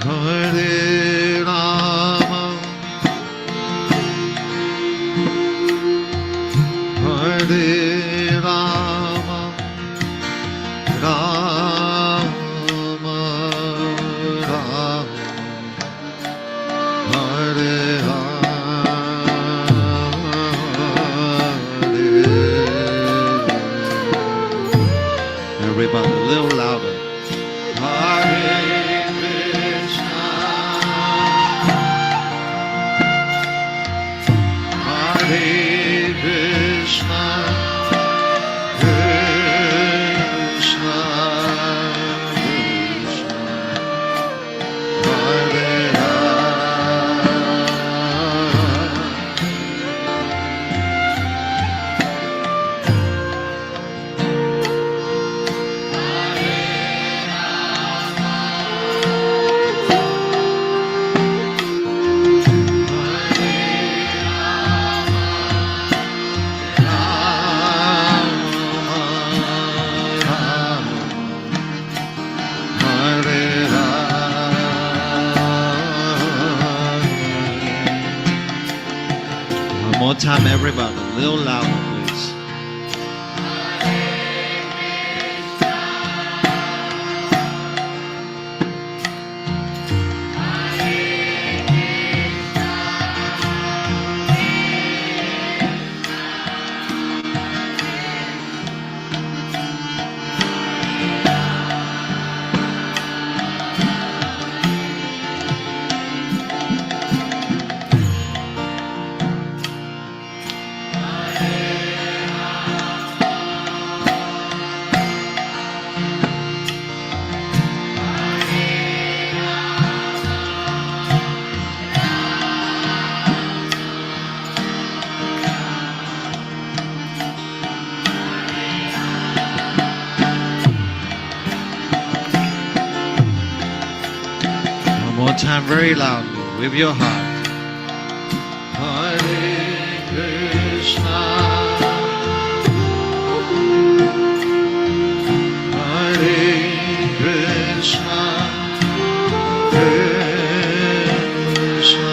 Hare Rama, Hare Rama, Rama Rama, Hare Hare. Everybody, a little louder. Hare Krishna, Hare Krishna, Krishna Krishna, Hare one more time, everybody, a little louder, please. One more time, very loudly, with your heart. Hare Krishna, Hare Krishna, Krishna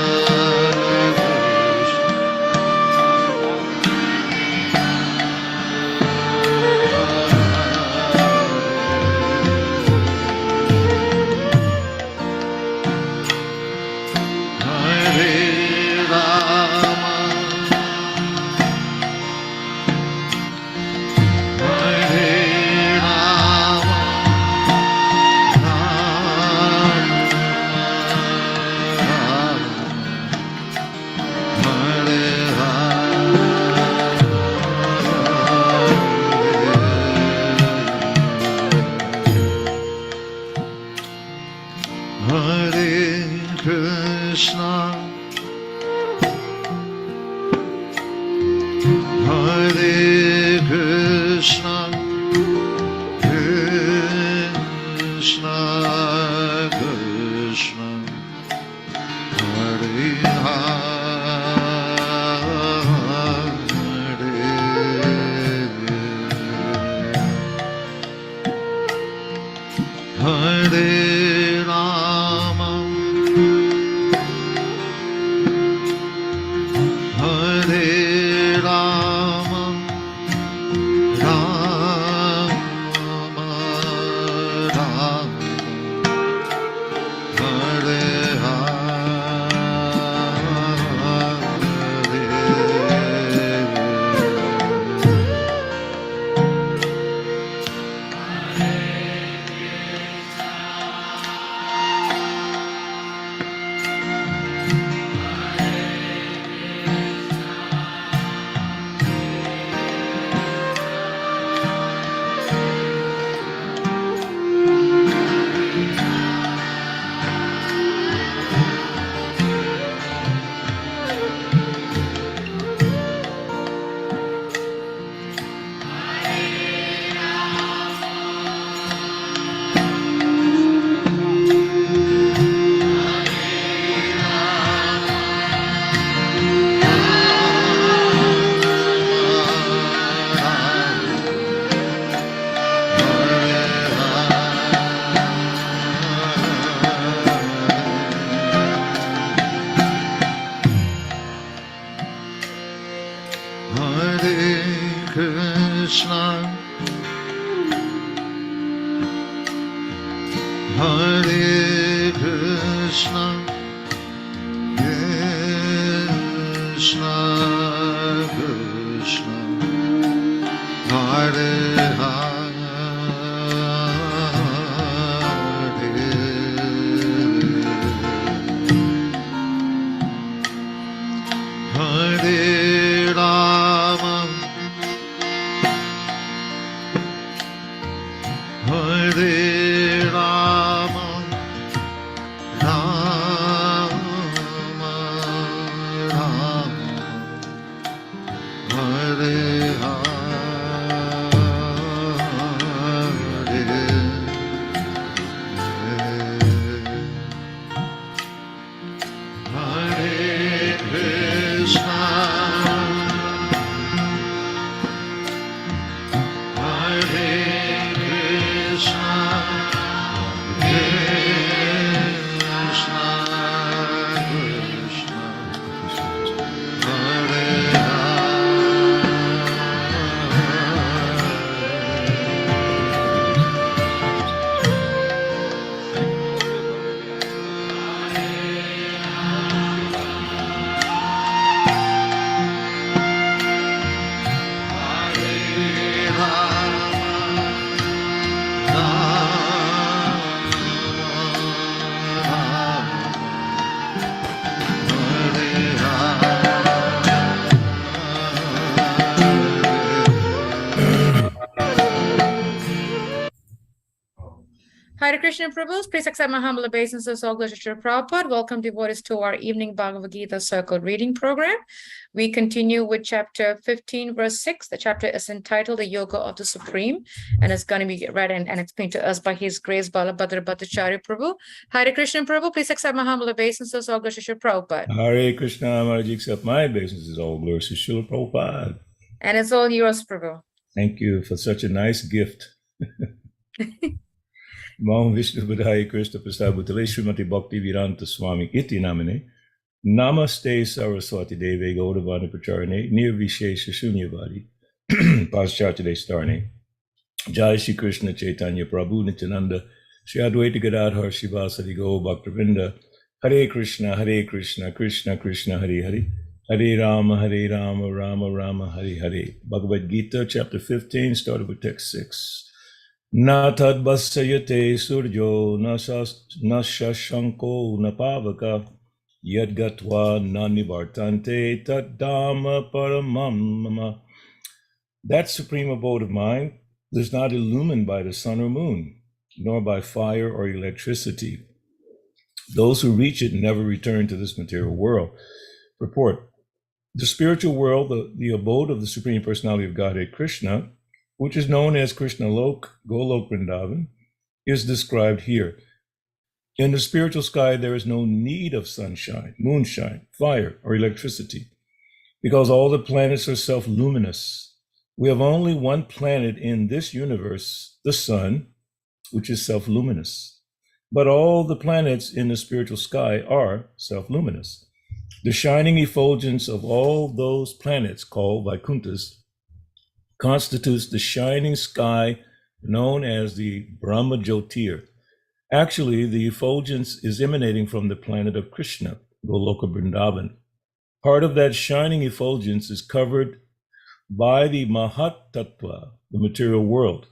Hare Krishna, Krishna Krishna, Hare Hare, Hare Rama, Hare Rama, Rama Rama, Hare Hare Krishna, Hare Krishna, Krishna Krishna, Hare Hare Krishna Prabhus, please accept my humble obeisances. All glory to Srila Prabhupada. Welcome devotees to our evening Bhagavad Gita circle reading program. We continue with chapter 15, verse 6. The chapter is entitled The Yoga of the Supreme, and it's going to be read and explained to us by His Grace Balabhadra Bhattacharya Prabhu. Hare Krishna Prabhu, please accept my humble obeisances. All glory to Srila Prabhupada. Hare Krishna, Maharaj, accept my obeisances. All glory to Srila Prabhupada. And it's all yours, Prabhu. Thank you for such a nice gift. Mam Vishnu Budhaya Krishna Prasabhutale Srimati Bhakti Viranta Swami Iti Namane Namaste Saraswati Deve Gaudavani Pracharane Nirvishesha Shunyavadi Paschatya Starne Jai Shri Krishna Chaitanya Prabhu Nityananda Shri Advaita Gadadhar Shivasadi Go Bhaktavinda Hare Krishna Krishna Krishna Hare Hare Hare Rama Rama Rama Hare Hare. Bhagavad Gita chapter 15 started with text 6. Na tad basayate surjo na shashanko na pavaka yad gatva na nivartante tad dhamma paramam mama. That supreme abode of mind is not illumined by the sun or moon, nor by fire or electricity. Those who reach it never return to this material world. Purport: the spiritual world, the abode of the Supreme Personality of Godhead Krishna, which is known as Krishna Lok, Golok Vrindavan, is described here. In the spiritual sky, there is no need of sunshine, moonshine, fire, or electricity, because all the planets are self-luminous. We have only one planet in this universe, the sun, which is self-luminous. But all the planets in the spiritual sky are self-luminous. The shining effulgence of all those planets, called Vaikunthas, constitutes the shining sky known as the Brahma Jyotir. Actually, the effulgence is emanating from the planet of Krishna, Goloka Vrindavan. Part of that shining effulgence is covered by the Mahat Tattva, the material world.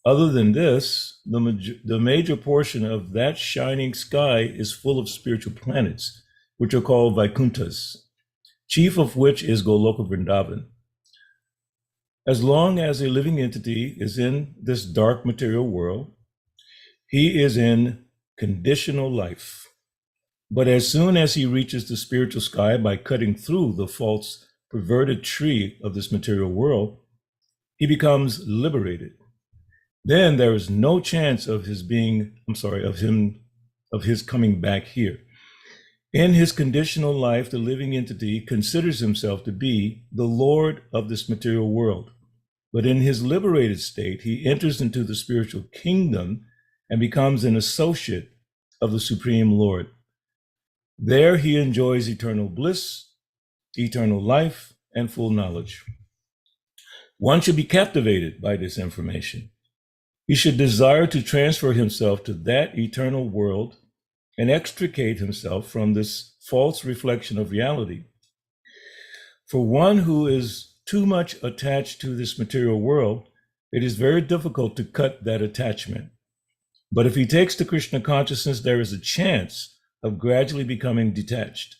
Other than this, the major portion of that shining sky is full of spiritual planets, which are called Vaikunthas, chief of which is Goloka Vrindavan. As long as a living entity is in this dark material world, he is in conditional life. But as soon as he reaches the spiritual sky by cutting through the false, perverted tree of this material world, he becomes liberated. Then there is no chance of his coming back here. In his conditional life, the living entity considers himself to be the Lord of this material world. But in his liberated state, he enters into the spiritual kingdom and becomes an associate of the Supreme Lord. There he enjoys eternal bliss, eternal life, and full knowledge. One should be captivated by this information. He should desire to transfer himself to that eternal world and extricate himself from this false reflection of reality. For one who is too much attached to this material world, it is very difficult to cut that attachment. But if he takes to Krishna consciousness, there is a chance of gradually becoming detached.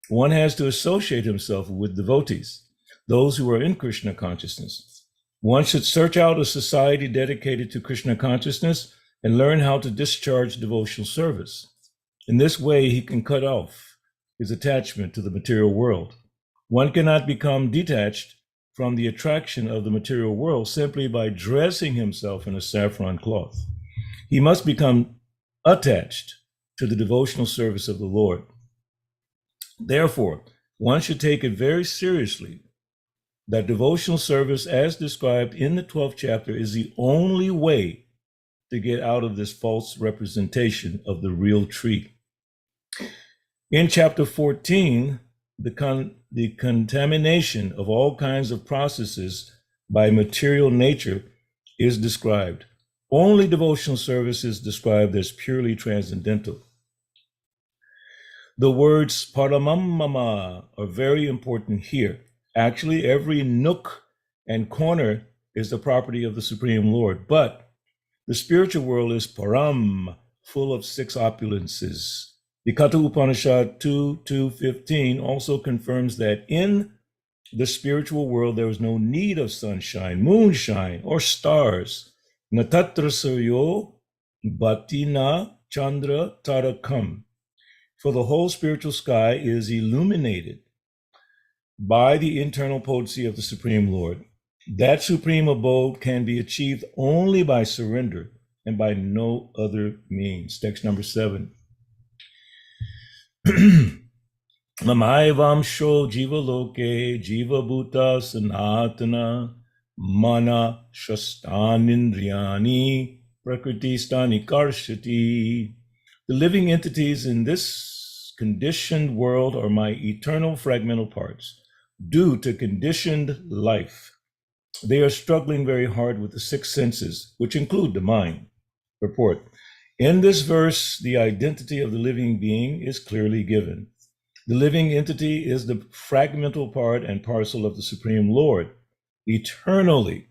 One has to associate himself with devotees, those who are in Krishna consciousness. One should search out a society dedicated to Krishna consciousness and learn how to discharge devotional service. In this way, he can cut off his attachment to the material world. One cannot become detached from the attraction of the material world simply by dressing himself in a saffron cloth. He must become attached to the devotional service of the Lord. Therefore, one should take it very seriously that devotional service, as described in the 12th chapter, is the only way to get out of this false representation of the real tree. In chapter 14, the contamination of all kinds of processes by material nature is described. Only devotional service is described as purely transcendental. The words paramamama are very important here. Actually, every nook and corner is the property of the Supreme Lord, but the spiritual world is param, full of six opulences. The Katha Upanishad 2:2-15 also confirms that in the spiritual world there is no need of sunshine, moonshine, or stars. Natatra suryo batina chandra tarakam. For the whole spiritual sky is illuminated by the internal potency of the Supreme Lord. That supreme abode can be achieved only by surrender and by no other means. Text number 7. Mamayavamsho jiva loke jiva bhuta sanatana mana shastanindriyani prakriti stani karshati. The living entities in this conditioned world are my eternal fragmental parts. Due to conditioned life, they are struggling very hard with the six senses, which include the mind. Purport. In this verse, the identity of the living being is clearly given. The living entity is the fragmental part and parcel of the Supreme Lord, eternally.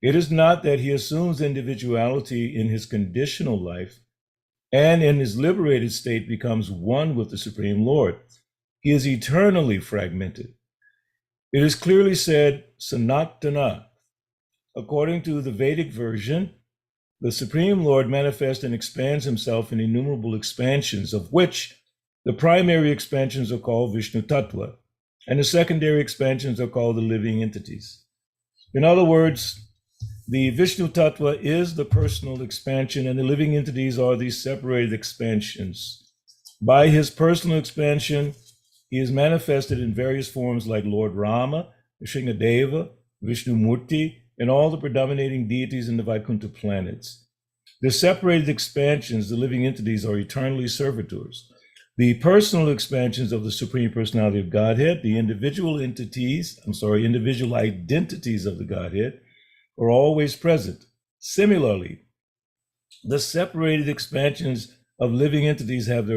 It is not that he assumes individuality in his conditional life and in his liberated state becomes one with the Supreme Lord. He is eternally fragmented. It is clearly said, Sanatana. According to the Vedic version, the Supreme Lord manifests and expands himself in innumerable expansions, of which the primary expansions are called Vishnu Tattva, and the secondary expansions are called the living entities. In other words, the Vishnu Tattva is the personal expansion, and the living entities are these separated expansions. By his personal expansion, he is manifested in various forms like Lord Rama, Shingadeva, Vishnu Murti, and all the predominating deities in the Vaikuntha planets. The separated expansions, the living entities, are eternally servitors. The personal expansions of the Supreme Personality of Godhead, the individual identities of the Godhead, are always present. Similarly, the separated expansions of living entities have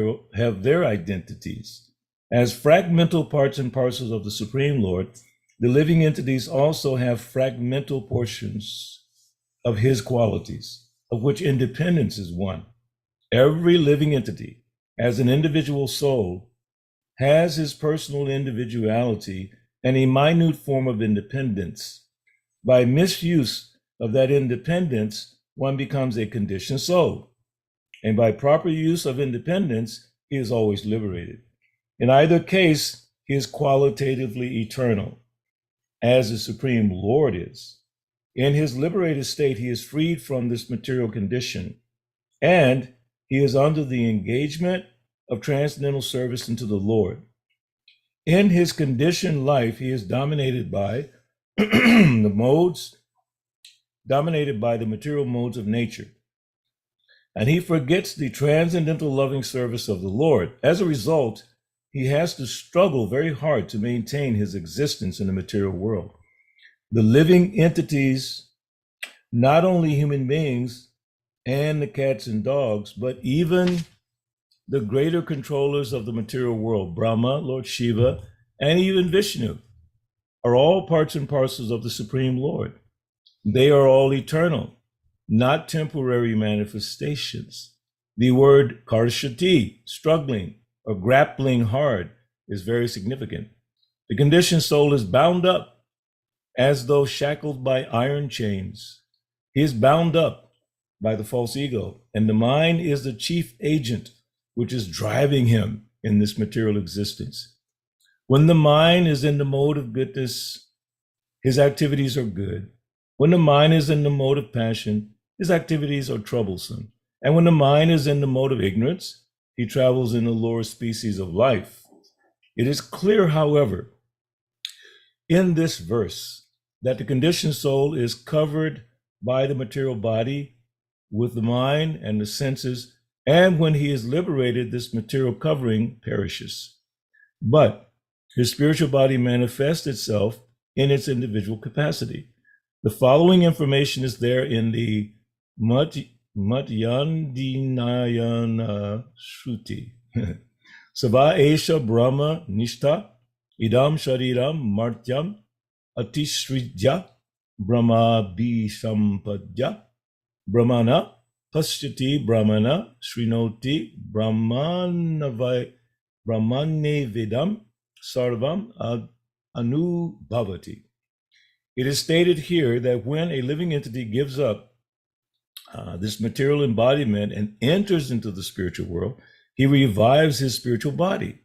their identities. As fragmental parts and parcels of the Supreme Lord, the living entities also have fragmental portions of his qualities, of which independence is one. Every living entity, as an individual soul, has his personal individuality and a minute form of independence. By misuse of that independence, one becomes a conditioned soul. And by proper use of independence, he is always liberated. In either case, he is qualitatively eternal, as the Supreme Lord is. In his liberated state, he is freed from this material condition, and he is under the engagement of transcendental service unto the Lord. In his conditioned life, he is dominated by the material modes of nature, and he forgets the transcendental loving service of the Lord. As a result, he has to struggle very hard to maintain his existence in the material world. The living entities not only human beings and the cats and dogs, but even the greater controllers of the material world, Brahma, Lord Shiva, and even Vishnu, are all parts and parcels of the Supreme Lord. They are all eternal, not temporary manifestations. The word karshati, struggling or grappling hard, is very significant. The conditioned soul is bound up as though shackled by iron chains. He is bound up by the false ego, and the mind is the chief agent which is driving him in this material existence. When the mind is in the mode of goodness, his activities are good. When the mind is in the mode of passion, his activities are troublesome. And when the mind is in the mode of ignorance, he travels in the lower species of life. It is clear, however, in this verse that the conditioned soul is covered by the material body with the mind and the senses, and when he is liberated, this material covering perishes. But his spiritual body manifests itself in its individual capacity. The following information is there in the Matyandinayana Shruti. Sava Esha Brahma Nishta Idam Shariram Martyam Atishridya Brahma Bishampadya Brahmana Pasyati Brahmana Srinoti Brahmane Vedam Sarvam Anubhavati. It is stated here that when a living entity gives up this material embodiment and enters into the spiritual world, he revives his spiritual body.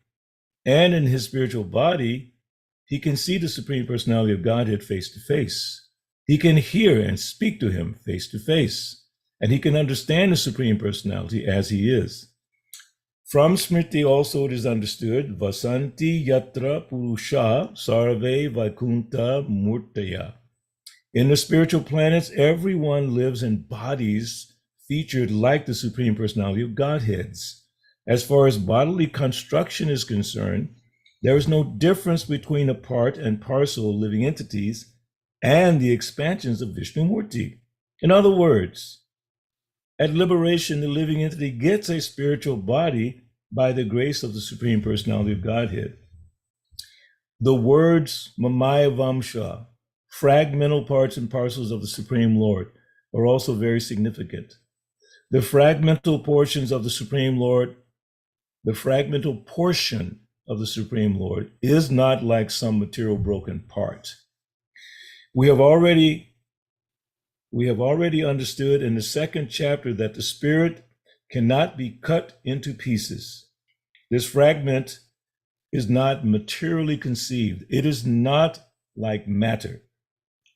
And in his spiritual body, he can see the Supreme Personality of Godhead face to face. He can hear and speak to him face to face. And he can understand the Supreme Personality as he is. From Smriti also it is understood, Vasanti Yatra Purusha Sarve Vaikunta Murtaya. In the spiritual planets, everyone lives in bodies featured like the Supreme Personality of Godheads. As far as bodily construction is concerned, there is no difference between a part and parcel of living entities and the expansions of Vishnu Murti. In other words, at liberation, the living entity gets a spiritual body by the grace of the Supreme Personality of Godhead. The words Mamaya Vamsha, fragmental parts and parcels of the Supreme Lord, are also very significant. The fragmental portions of the Supreme Lord, the fragmental portion of the Supreme Lord is not like some material broken part. We have already understood in the second chapter that the spirit cannot be cut into pieces. This fragment is not materially conceived. It is not like matter,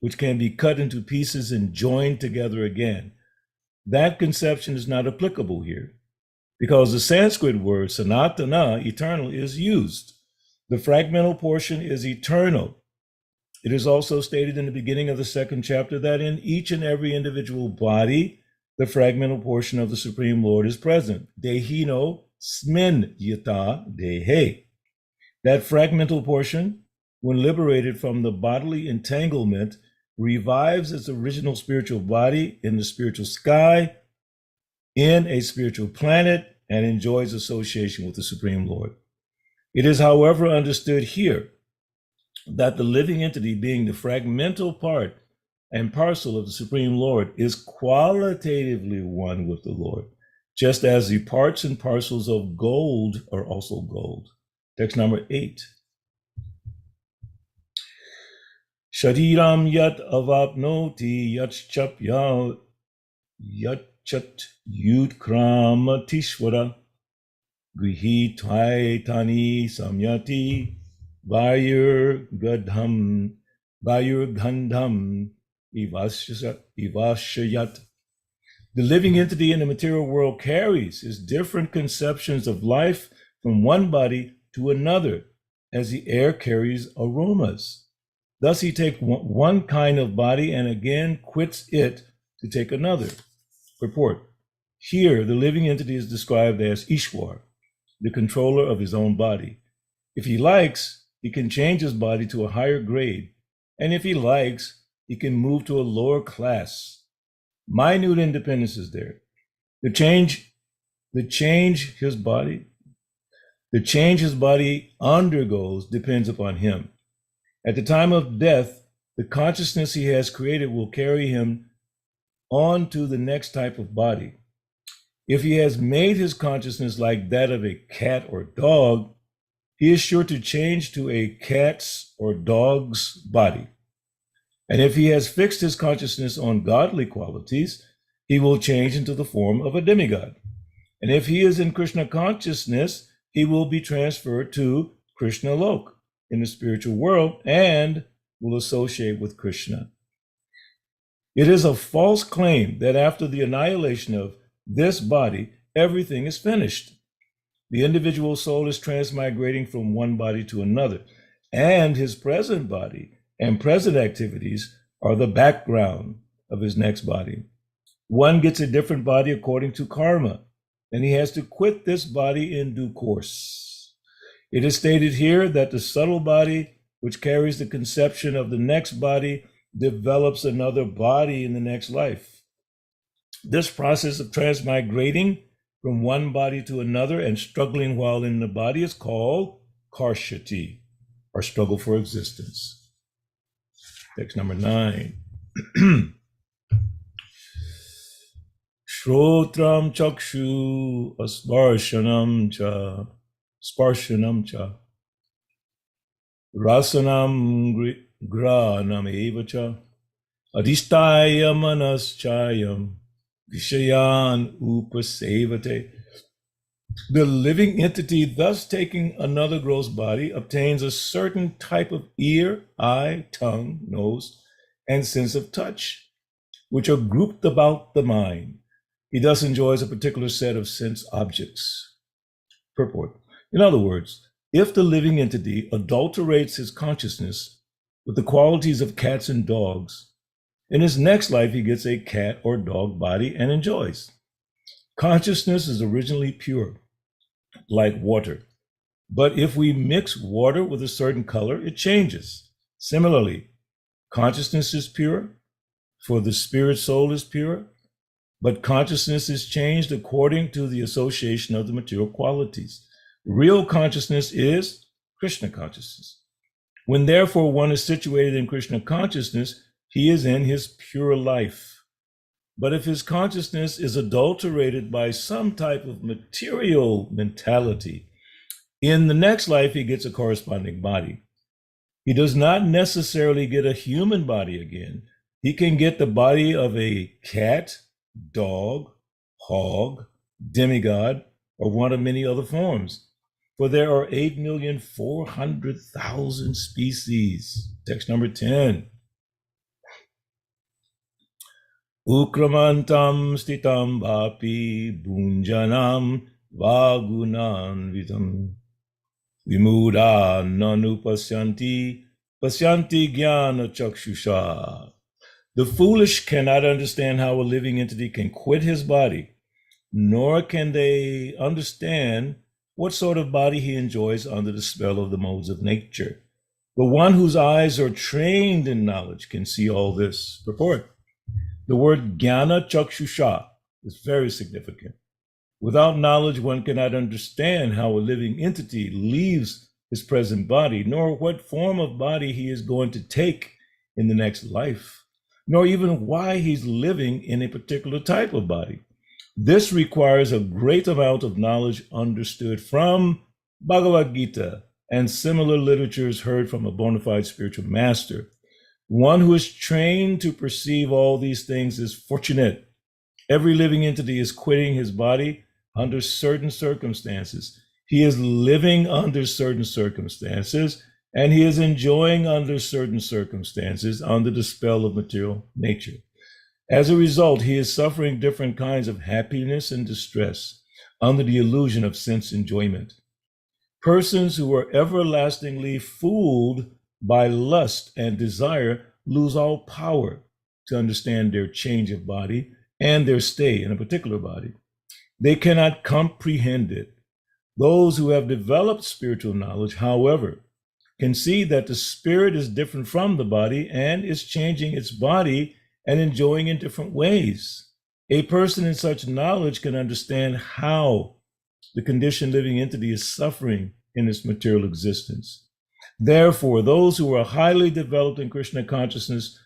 which can be cut into pieces and joined together again. That conception is not applicable here because the Sanskrit word sanatana, eternal, is used. The fragmental portion is eternal. It is also stated in the beginning of the second chapter that in each and every individual body, the fragmental portion of the Supreme Lord is present. Dehino smin yata dehe. That fragmental portion, when liberated from the bodily entanglement, revives its original spiritual body in the spiritual sky, in a spiritual planet, and enjoys association with the Supreme Lord. It is, however, understood here that the living entity, being the fragmental part and parcel of the Supreme Lord, is qualitatively one with the Lord, just as the parts and parcels of gold are also gold. Text number 8. Shariram yat avapnoti yatchap yatchat yudkramatishvara grihi tvaitani samyati Vayur Gandham Ivashayat. The living entity in the material world carries his different conceptions of life from one body to another, as the air carries aromas. Thus he takes one kind of body and again quits it to take another. Purport. Here, the living entity is described as Ishwar, the controller of his own body. If he likes, he can change his body to a higher grade, and if he likes, he can move to a lower class Minute independence is there. The change his body undergoes depends upon him. At the time of death, the consciousness he has created will carry him on to the next type of body. If he has made his consciousness like that of a cat or dog, he is sure to change to a cat's or dog's body. And if he has fixed his consciousness on godly qualities, he will change into the form of a demigod. And if he is in Krishna consciousness, he will be transferred to Krishna Lok in the spiritual world and will associate with Krishna. It is a false claim that after the annihilation of this body, everything is finished. The individual soul is transmigrating from one body to another, and his present body and present activities are the background of his next body. One gets a different body according to karma, and he has to quit this body in due course. It is stated here that the subtle body, which carries the conception of the next body, develops another body in the next life. This process of transmigrating from one body to another and struggling while in the body is called karshati, or struggle for existence. Text number 9. Shrotram chakshu asparshanam cha rasanam granam evacha adhisthaya manaschayam vishayan upasevate. The living entity, thus taking another gross body, obtains a certain type of ear, eye, tongue, nose, and sense of touch, which are grouped about the mind. He thus enjoys a particular set of sense objects. Purport. In other words, if the living entity adulterates his consciousness with the qualities of cats and dogs, in his next life he gets a cat or dog body and enjoys. Consciousness is originally pure, like water. But if we mix water with a certain color, it changes. Similarly, consciousness is pure, for the spirit soul is pure, but consciousness is changed according to the association of the material qualities. Real consciousness is Krishna consciousness. When therefore one is situated in Krishna consciousness, he is in his pure life. But if his consciousness is adulterated by some type of material mentality, in the next life he gets a corresponding body. He does not necessarily get a human body again. He can get the body of a cat, dog, hog, demigod, or one of many other forms. For there are 8,400,000 species. Text number 10. Ukramantam stitam vapi bunjanam vagunan vitam vimuda nanupasyanti pasyanti jnana chakshusha. The foolish cannot understand how a living entity can quit his body, nor can they understand what sort of body he enjoys under the spell of the modes of nature. The one whose eyes are trained in knowledge can see all this. Purport. The word jnana chakshusha is very significant. Without knowledge, one cannot understand how a living entity leaves his present body, nor what form of body he is going to take in the next life, nor even why he's living in a particular type of body. This requires a great amount of knowledge understood from Bhagavad Gita and similar literatures heard from a bona fide spiritual master. One who is trained to perceive all these things is fortunate. Every living entity is quitting his body under certain circumstances. He is living under certain circumstances, and he is enjoying under certain circumstances under the spell of material nature. As a result, he is suffering different kinds of happiness and distress under the illusion of sense enjoyment. Persons who are everlastingly fooled by lust and desire lose all power to understand their change of body and their stay in a particular body. They cannot comprehend it. Those who have developed spiritual knowledge, however, can see that the spirit is different from the body and is changing its body and enjoying in different ways. A person in such knowledge can understand how the conditioned living entity is suffering in its material existence. Therefore, those who are highly developed in Krishna consciousness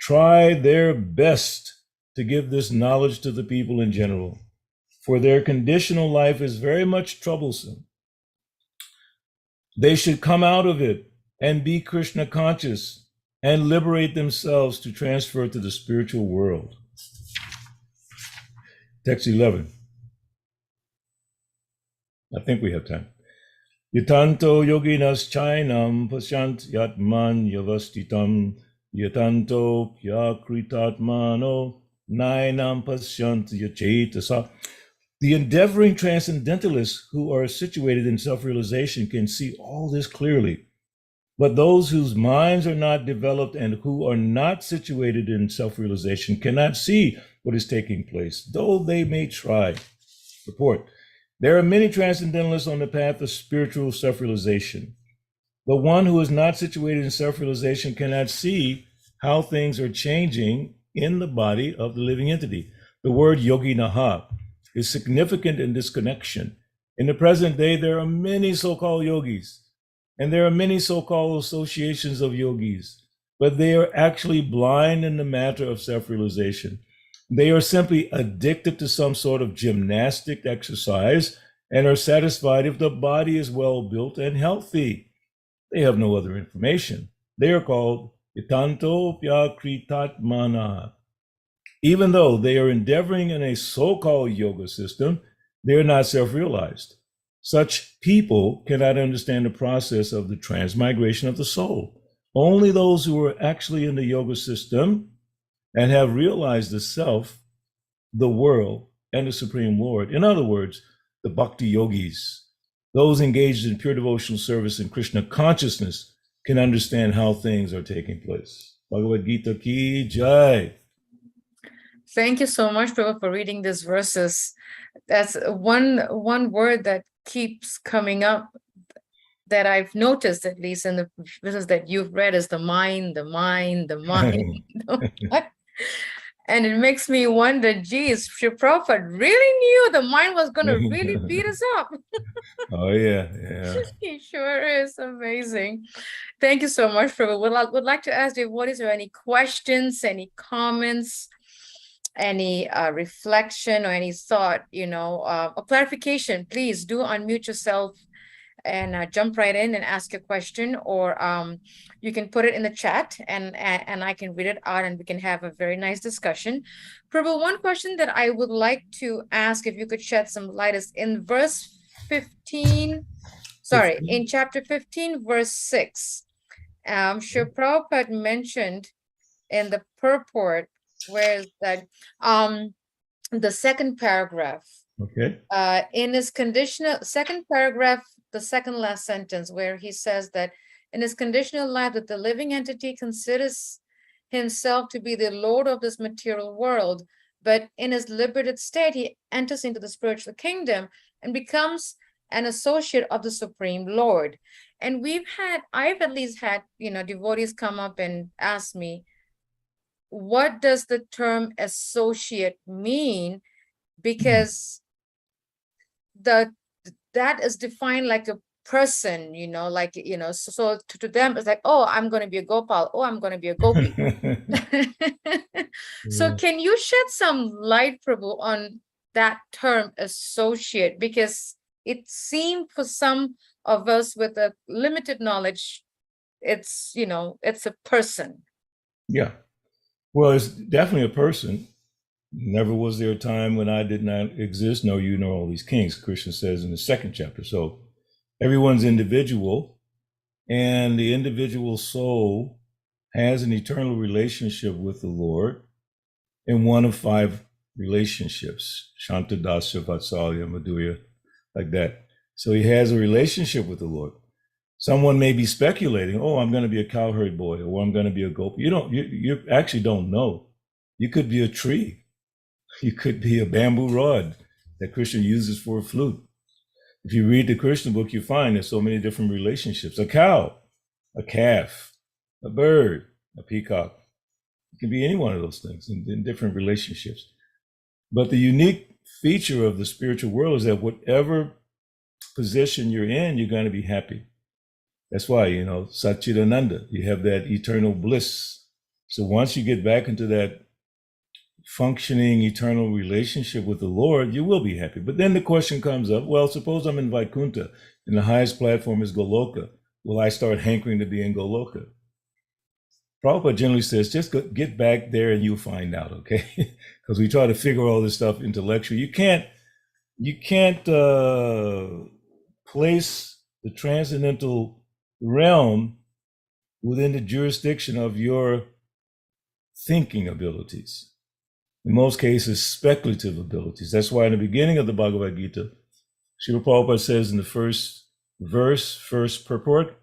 try their best to give this knowledge to the people in general, for their conditional life is very much troublesome. They should come out of it and be Krishna conscious and liberate themselves to transfer to the spiritual world. Text 11. I think we have time. Yatanto yoginas chainam pasyant yatman yavastitam yatanto pyakritatmano nainam pasyant yachetasa. The endeavoring transcendentalists who are situated in self-realization can see all this clearly. But those whose minds are not developed and who are not situated in self-realization cannot see what is taking place, though they may try. Report. There are many transcendentalists on the path of spiritual self-realization. The one who is not situated in self-realization cannot see how things are changing in the body of the living entity. The word yoginaha is significant in this connection. In the present day, there are many so-called yogis, and there are many so-called associations of yogis, but they are actually blind in the matter of self-realization. They are simply addicted to some sort of gymnastic exercise and are satisfied if the body is well built and healthy. They have no other information. They are called itanto pyakritatmana. Even though they are endeavoring in a so-called yoga system, they are not self-realized. Such people cannot understand the process of the transmigration of the soul. Only those who are actually in the yoga system and have realized the self, the world, and the Supreme Lord. In other words, the bhakti yogis, those engaged in pure devotional service in Krishna consciousness, can understand how things are taking place. Bhagavad Gita ki jai. Thank you so much, Prabhu, for reading these verses. That's one word that keeps coming up that I've noticed, at least in the verses that you've read, is the mind, the mind, the mind. And it makes me wonder, geez, Srila Prabhupada really knew the mind was going to really beat us up. Oh, yeah. He sure is. Amazing. Thank you so much, Prabhu. Would like to ask you, what is there any questions, any comments, any reflection or any thought, a clarification? Please do unmute yourself and jump right in and ask a question, or you can put it in the chat and I can read it out and we can have a very nice discussion. Prabhu, one question that I would like to ask, if you could shed some light, is in verse 15, in chapter 15, verse 6. Srila Prabhupada mentioned in the purport, where is that, the second paragraph. Okay. In his conditional second paragraph, the second last sentence, where he says that in his conditional life, that the living entity considers himself to be the Lord of this material world, but in his liberated state, he enters into the spiritual kingdom and becomes an associate of the Supreme Lord. And I've at least had, devotees come up and ask me, what does the term associate mean? Because that is defined like a person, so to them it's like, oh, I'm going to be a Gopal, oh, I'm going to be a Gopi. So can you shed some light, Prabhu, on that term associate? Because it seemed for some of us with a limited knowledge, it's a person. Yeah. Well, it's definitely a person. Never was there a time when I did not exist, nor you nor all these kings, Krishna says in the second chapter. So everyone's individual, and the individual soul has an eternal relationship with the Lord in one of 5 relationships, Shanta, Dasya, Vatsalya, Madhurya, like that. So he has a relationship with the Lord. Someone may be speculating, oh, I'm going to be a cowherd boy, or I'm going to be a gopi. You actually don't know. You could be a tree. You could be a bamboo rod that Krishna uses for a flute. If you read the Krishna book, you find there's so many different relationships. A cow, a calf, a bird, a peacock. It can be any one of those things in different relationships. But the unique feature of the spiritual world is that whatever position you're in, you're going to be happy. That's why, Satchidananda, you have that eternal bliss. So once you get back into that functioning eternal relationship with the Lord, you will be happy. But then the question comes up, well, suppose I'm in Vaikuntha and the highest platform is Goloka. Will I start hankering to be in Goloka? Prabhupada generally says, just get back there and you'll find out, okay? Because we try to figure all this stuff intellectually. You can't place the transcendental realm within the jurisdiction of your thinking abilities. In most cases, speculative abilities. That's why in the beginning of the Bhagavad Gita, Srila Prabhupada says in the first verse, first purport,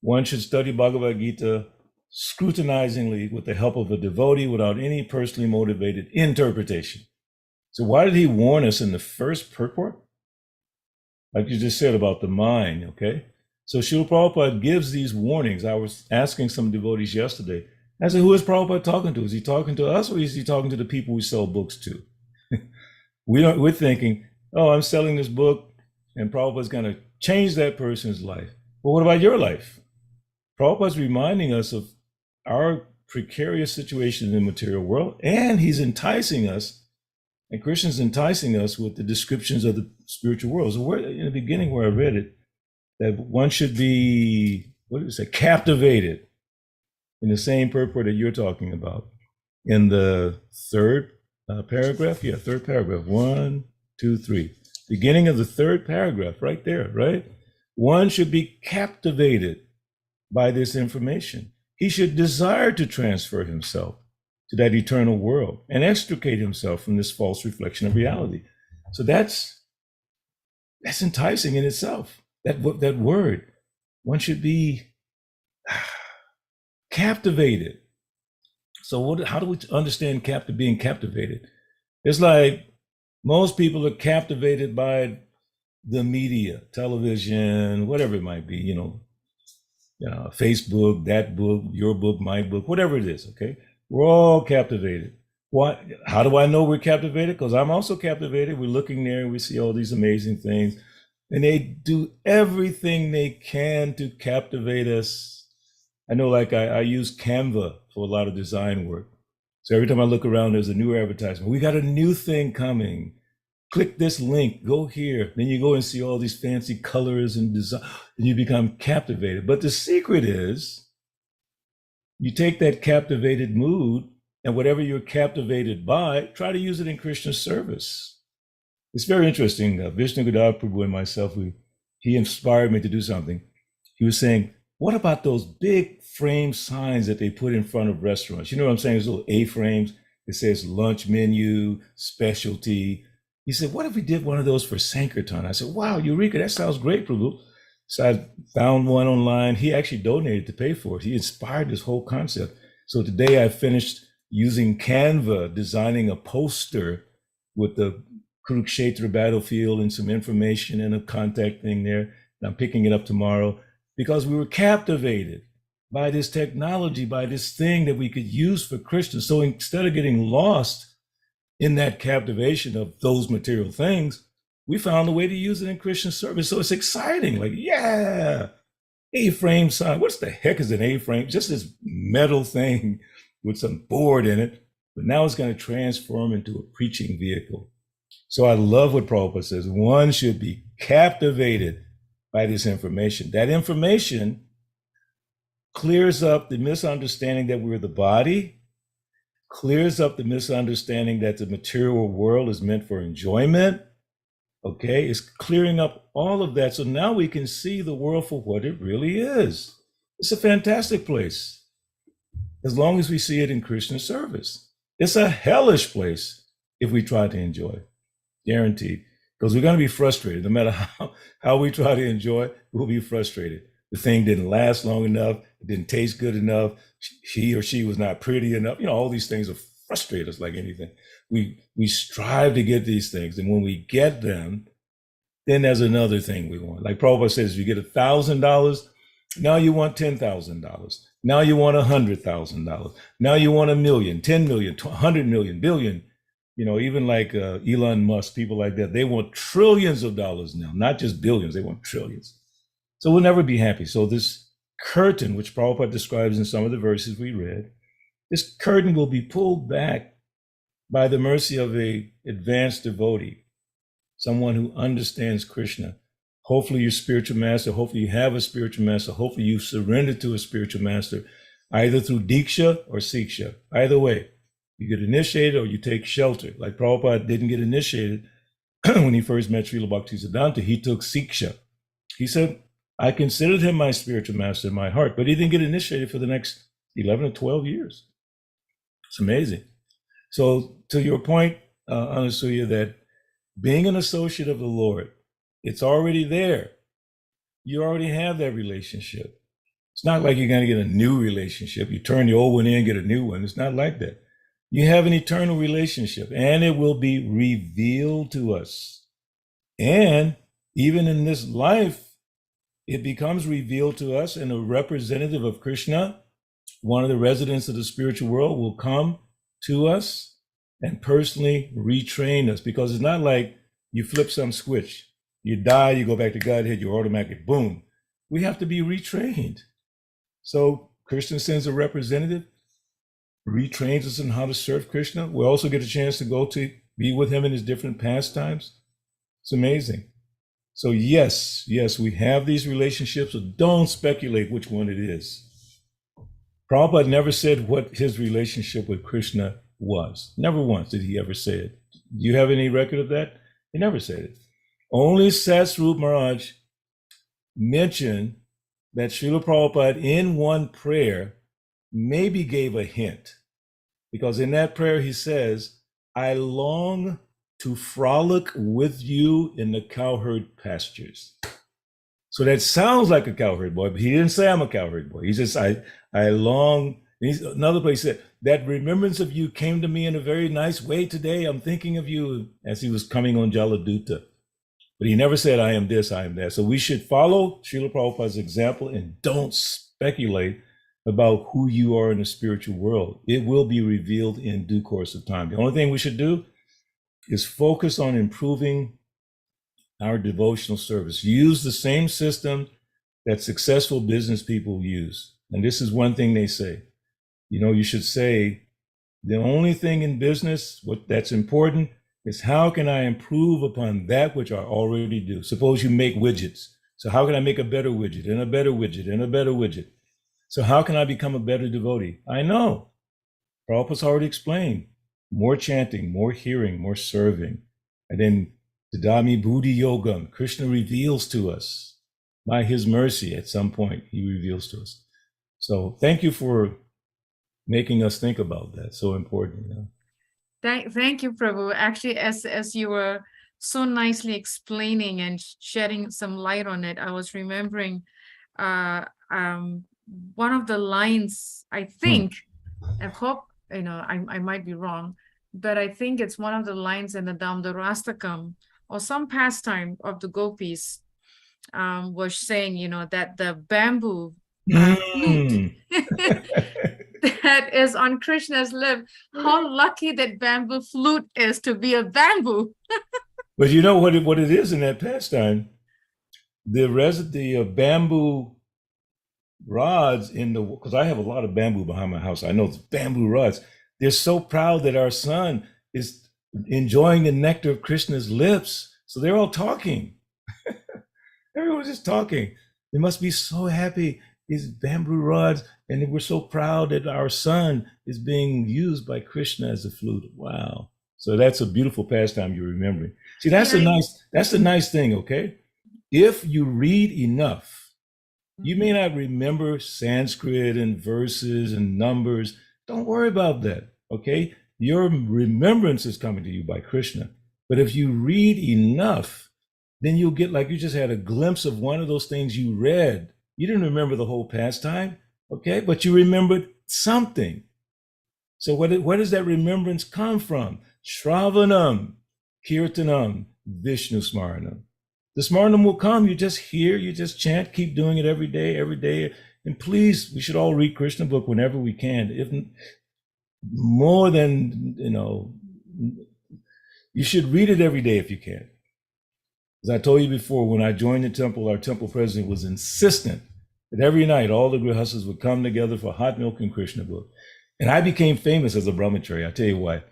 one should study Bhagavad Gita scrutinizingly with the help of a devotee without any personally motivated interpretation. So why did he warn us in the first purport? Like you just said about the mind, okay? So Srila Prabhupada gives these warnings. I was asking some devotees yesterday, I said, who is Prabhupada talking to? Is he talking to us or is he talking to the people we sell books to? We're thinking, oh, I'm selling this book and Prabhupada's going to change that person's life. Well, what about your life? Prabhupada's reminding us of our precarious situation in the material world, and he's enticing us, and Krishna's enticing us with the descriptions of the spiritual world. So in the beginning where I read it, that one should be, what did it say, captivated in the same purport that you're talking about. In the third paragraph, third paragraph, 1, 2, 3. Beginning of the third paragraph, right there, right? One should be captivated by this information. He should desire to transfer himself to that eternal world and extricate himself from this false reflection of reality. So that's enticing in itself. That word, one should be captivated. So how do we understand being captivated? It's like most people are captivated by the media, television, whatever it might be, Facebook, that book, your book, my book, whatever it is, okay? We're all captivated. Why? How do I know we're captivated? Because I'm also captivated. We're looking there and we see all these amazing things. And they do everything they can to captivate us. I know, like I use Canva for a lot of design work. So every time I look around, there's a new advertisement. We got a new thing coming. Click this link, go here. Then you go and see all these fancy colors and design, and you become captivated. But the secret is you take that captivated mood and whatever you're captivated by, try to use it in Krishna's service. It's very interesting. Vishnu Gadar Prabhu and myself, he inspired me to do something. He was saying, what about those big frame signs that they put in front of restaurants? You know what I'm saying? Those little A-frames. It says lunch menu, specialty. He said, what if we did one of those for Sankirtan? I said, wow, Eureka, that sounds great, Prabhu. So I found one online. He actually donated to pay for it. He inspired this whole concept. So today I finished using Canva, designing a poster with the Kurukshetra battlefield and some information and a contact thing there. And I'm picking it up tomorrow because we were captivated by this technology, by this thing that we could use for Krishna. So instead of getting lost in that captivation of those material things, we found a way to use it in Krishna service. So it's exciting. Like, yeah, A-frame sign. What's the heck is an A-frame? Just this metal thing with some board in it. But now it's going to transform into a preaching vehicle. So I love what Prabhupada says. One should be captivated by this information. That information clears up the misunderstanding that we're the body, clears up the misunderstanding that the material world is meant for enjoyment. Okay, it's clearing up all of that. So now we can see the world for what it really is. It's a fantastic place, as long as we see it in Krishna service. It's a hellish place if we try to enjoy, guaranteed, because we're going to be frustrated. No matter how we try to enjoy, we'll be frustrated. The thing didn't last long enough. It didn't taste good enough. He or she was not pretty enough. All these things will frustrate us like anything. We strive to get these things. And when we get them, then there's another thing we want. Like Prabhupada says, if you get $1,000, now you want $10,000. Now you want $100,000. Now you want 1 million, 10 million, 100 million, billion. You know, even like Elon Musk, people like that, they want trillions of dollars now, not just billions, they want trillions. So we'll never be happy. So this curtain, which Prabhupada describes in some of the verses we read, this curtain will be pulled back by the mercy of a advanced devotee, someone who understands Krishna. Hopefully your spiritual master, hopefully you have a spiritual master, hopefully you've surrendered to a spiritual master, either through Diksha or Siksha. Either way, you get initiated or you take shelter. Like Prabhupada didn't get initiated when he first met Srila Bhaktisiddhanta, he took Siksha. He said, I considered him my spiritual master in my heart, but he didn't get initiated for the next 11 or 12 years. It's amazing. So to your point, Anasuya, that being an associate of the Lord, it's already there. You already have that relationship. It's not like you're going to get a new relationship. You turn the old one in and get a new one. It's not like that. You have an eternal relationship, and it will be revealed to us. And even in this life, it becomes revealed to us, and a representative of Krishna, one of the residents of the spiritual world, will come to us and personally retrain us, because it's not like you flip some switch. You die, you go back to Godhead, you're automatically, boom. We have to be retrained. So Krishna sends a representative, retrains us in how to serve Krishna. We also get a chance to go to be with him in his different pastimes. It's amazing. So yes, we have these relationships, so don't speculate which one it is. Prabhupada never said what his relationship with Krishna was. Never once did he ever say it. Do you have any record of that? He never said it. Only Satsrup Maharaj mentioned that Srila Prabhupada in one prayer maybe gave a hint, because in that prayer he says, I long to frolic with you in the cowherd pastures. So that sounds like a cowherd boy, but he didn't say I'm a cowherd boy. He says, I long. Another place said, that remembrance of you came to me in a very nice way today. I'm thinking of you, as he was coming on Jaladuta. But he never said, I am this, I am that. So we should follow Srila Prabhupada's example and don't speculate about who you are in the spiritual world. It will be revealed in due course of time. The only thing we should do is focus on improving our devotional service. Use the same system that successful business people use. And this is one thing they say. You know, you should say, the only thing in business that's important is how can I improve upon that which I already do? Suppose you make widgets. So how can I make a better widget and a better widget and a better widget? So how can I become a better devotee? I know. Prabhupada's already explained. More chanting, more hearing, more serving. And then Dadami Buddhi Yogam, Krishna reveals to us by his mercy at some point, he reveals to us. So thank you for making us think about that. So important. You know? Thank you, Prabhu. Actually, as you were so nicely explaining and shedding some light on it, I was remembering one of the lines, I think, I hope, I might be wrong, but I think it's one of the lines in the Damdarastakam or some pastime of the gopis was saying, that the bamboo flute that is on Krishna's lip, how lucky that bamboo flute is to be a bamboo. But you know what it is in that pastime? The bamboo rods because I have a lot of bamboo behind my house. I know it's bamboo rods. They're so proud that our son is enjoying the nectar of Krishna's lips. So they're all talking. Everyone's just talking. They must be so happy. These bamboo rods, and we're so proud that our son is being used by Krishna as a flute. Wow. So that's a beautiful pastime you're remembering. See, that's the nice thing, okay? If you read enough, you may not remember Sanskrit and verses and numbers. Don't worry about that, okay? Your remembrance is coming to you by Krishna. But if you read enough, then you'll get like you just had a glimpse of one of those things you read. You didn't remember the whole pastime, okay? But you remembered something. So where does that remembrance come from? Shravanam, Kirtanam, Vishnu Smaranam. The Smaranam will come. You just hear, you just chant, keep doing it every day, And please, we should all read Krishna book whenever we can. If more than, you should read it every day if you can. As I told you before, when I joined the temple, our temple president was insistent that every night all the grihastas would come together for hot milk and Krishna book. And I became famous as a brahmachari. I'll tell you why.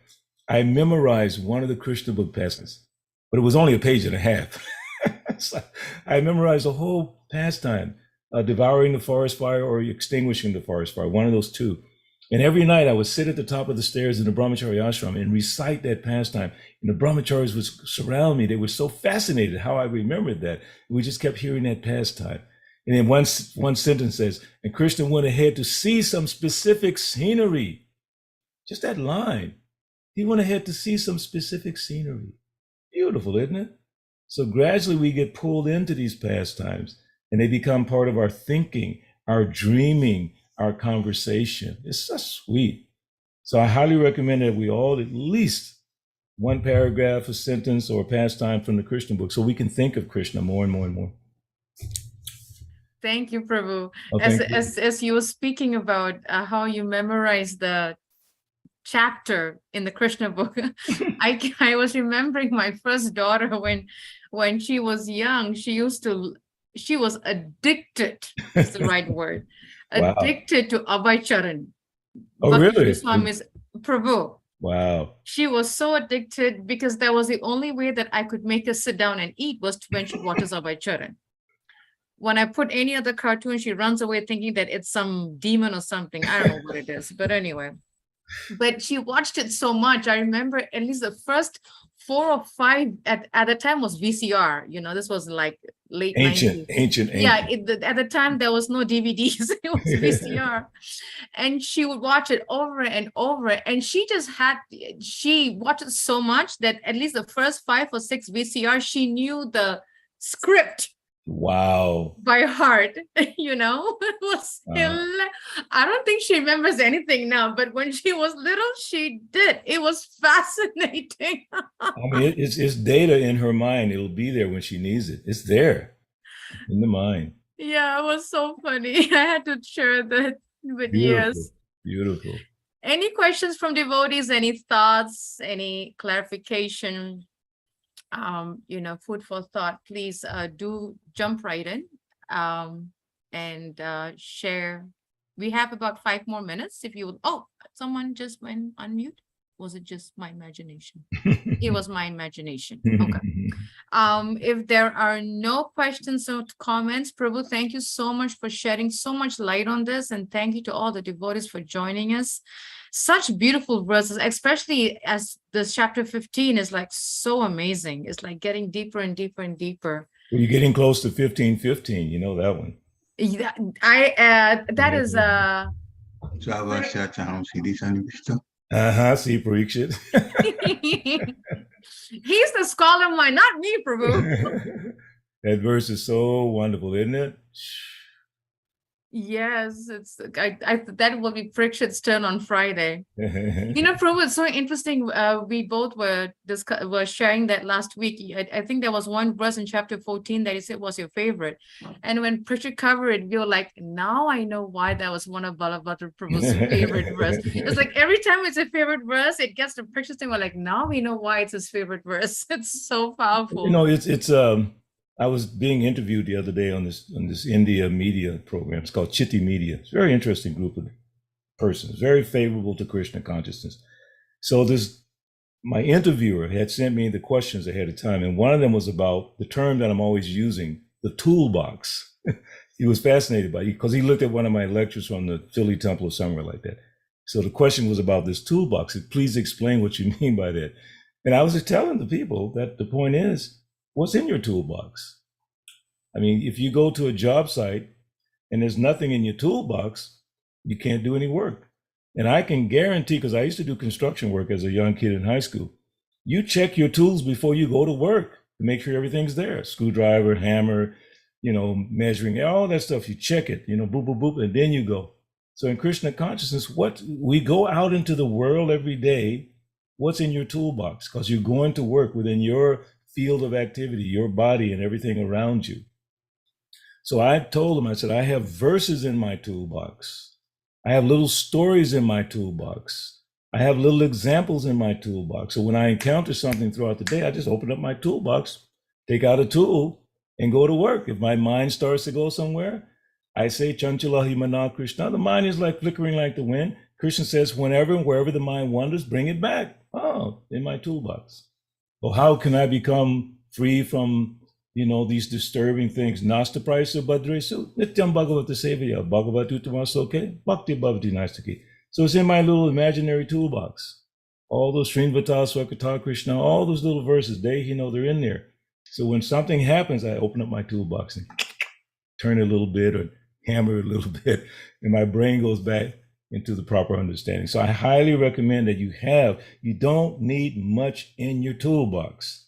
I memorized one of the Krishna book pastimes, but it was only a page and a half. So I memorized the whole pastime, devouring the forest fire or extinguishing the forest fire, one of those two. And every night I would sit at the top of the stairs in the brahmachari ashram and recite that pastime. And the brahmacharis would surround me. They were so fascinated how I remembered that. We just kept hearing that pastime. And then one sentence says, and Krishna went ahead to see some specific scenery. Just that line. He went ahead to see some specific scenery. Beautiful, isn't it? So gradually we get pulled into these pastimes and they become part of our thinking, our dreaming, our conversation. It's so sweet. So I highly recommend that we all at least one paragraph, a sentence, or a pastime from the Krishna book so we can think of Krishna more and more and more. Thank you, Prabhu. Oh, As you were speaking about how you memorize the chapter in the Krishna book, I was remembering my first daughter when she was young. She was addicted, is the right word, addicted to Abhay Charan. Oh, really? Swami's Prabhu. Wow. She was so addicted because that was the only way that I could make her sit down and eat was when she watches Abhay Charan. When I put any other cartoon, she runs away thinking that it's some demon or something. I don't know what it is, but anyway. But she watched it so much. I remember at least the first 4 or 5 at the time was VCR. This was like late ancient. 90s. Yeah, at the time there was no DVDs. It was VCR, and she would watch it over and over. And she watched it so much that at least the first 5 or 6 VCR, she knew the script. Wow. By heart, it was I don't think she remembers anything now, but when she was little, she did. It was fascinating. I mean, it's data in her mind. It'll be there when she needs it. It's there in the mind. Yeah, it was so funny. I had to share that with yes. Beautiful. Any questions from devotees? Any thoughts? Any clarification? Food for thought, please do jump right in and share. We have about 5 more minutes. If you would, someone just went on mute. Was it just my imagination? It was my imagination. Okay. If there are no questions or comments, Prabhu, thank you so much for shedding so much light on this. And thank you to all the devotees for joining us. Such beautiful verses, especially as this chapter 15 is like so amazing. It's like getting deeper and deeper and deeper. Well, you're getting close to 15:15. You know that one. Yeah, that is See, Parikshit. He's the scholar mind, not me, Prabhu. That verse is so wonderful, isn't it? Yes, it's that will be Parikshit's turn on Friday. Prabhu, it's so interesting. We both were sharing that last week. I think there was one verse in chapter 14 that he said was your favorite. And when Parikshit covered it, we were like, now I know why that was one of Balabhadra Prabhu's favorite verse. It's like every time it's a favorite verse, it gets to Parikshit's thing. We're like, now we know why it's his favorite verse. It's so powerful. It's I was being interviewed the other day on this India media program. It's called Chitti Media. It's a very interesting group of persons, very favorable to Krishna consciousness. So my interviewer had sent me the questions ahead of time, and one of them was about the term that I'm always using, the toolbox. He was fascinated by it because he looked at one of my lectures from the Philly Temple or somewhere like that. So the question was about this toolbox. Please explain what you mean by that. And I was just telling the people that the point is, what's in your toolbox? I mean, if you go to a job site and there's nothing in your toolbox, you can't do any work. And I can guarantee, because I used to do construction work as a young kid in high school, you check your tools before you go to work to make sure everything's there. Screwdriver, hammer, measuring, all that stuff. You check it, boop, boop, boop, and then you go. So in Krishna consciousness, we go out into the world every day. What's in your toolbox? Because you're going to work within your field of activity, your body and everything around you. So I told him, I said, I have verses in my toolbox. I have little stories in my toolbox. I have little examples in my toolbox. So when I encounter something throughout the day, I just open up my toolbox, take out a tool, and go to work. If my mind starts to go somewhere, I say, Chanchala Himana Krishna. The mind is like flickering like the wind. Krishna says, whenever and wherever the mind wanders, bring it back. Oh, in my toolbox. Well, how can I become free from, these disturbing things? Nasta Praisa Badresu, Nityam Bhagavata Sevaya, Bhagavatu Tamasoke, Bhakti Bhavati Nastaki. So it's in my little imaginary toolbox. All those Srinvata, Swakata, Krishna, all those little verses, they're in there. So when something happens, I open up my toolbox and turn it a little bit or hammer it a little bit, and my brain goes back into the proper understanding. So I highly recommend that you don't need much in your toolbox.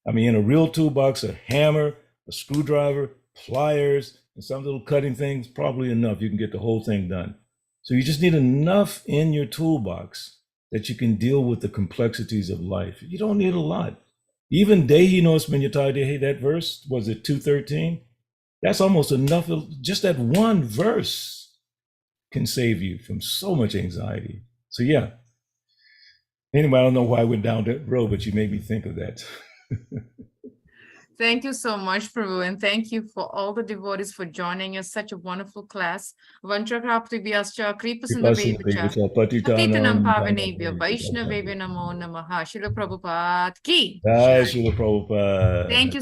I mean, in a real toolbox, a hammer, a screwdriver, pliers, and some little cutting things, probably enough. You can get the whole thing done. So you just need enough in your toolbox that you can deal with the complexities of life. You don't need a lot. Even Dehi nos Minyata Dehi, that verse, was it 2:13? That's almost enough. Just that one verse can save you from so much anxiety. So yeah. Anyway, I don't know why I went down that road, but you made me think of that. Thank you so much, Prabhu, and thank you for all the devotees for joining us. Such a wonderful class. Vanchakrapti Vyascha, Kripasundavevacha, Patitanam Pavanebhyo, Vaishnavebhyo Namo Namaha, Srila Prabhupada Ki. Jai Srila Prabhupada. Thank you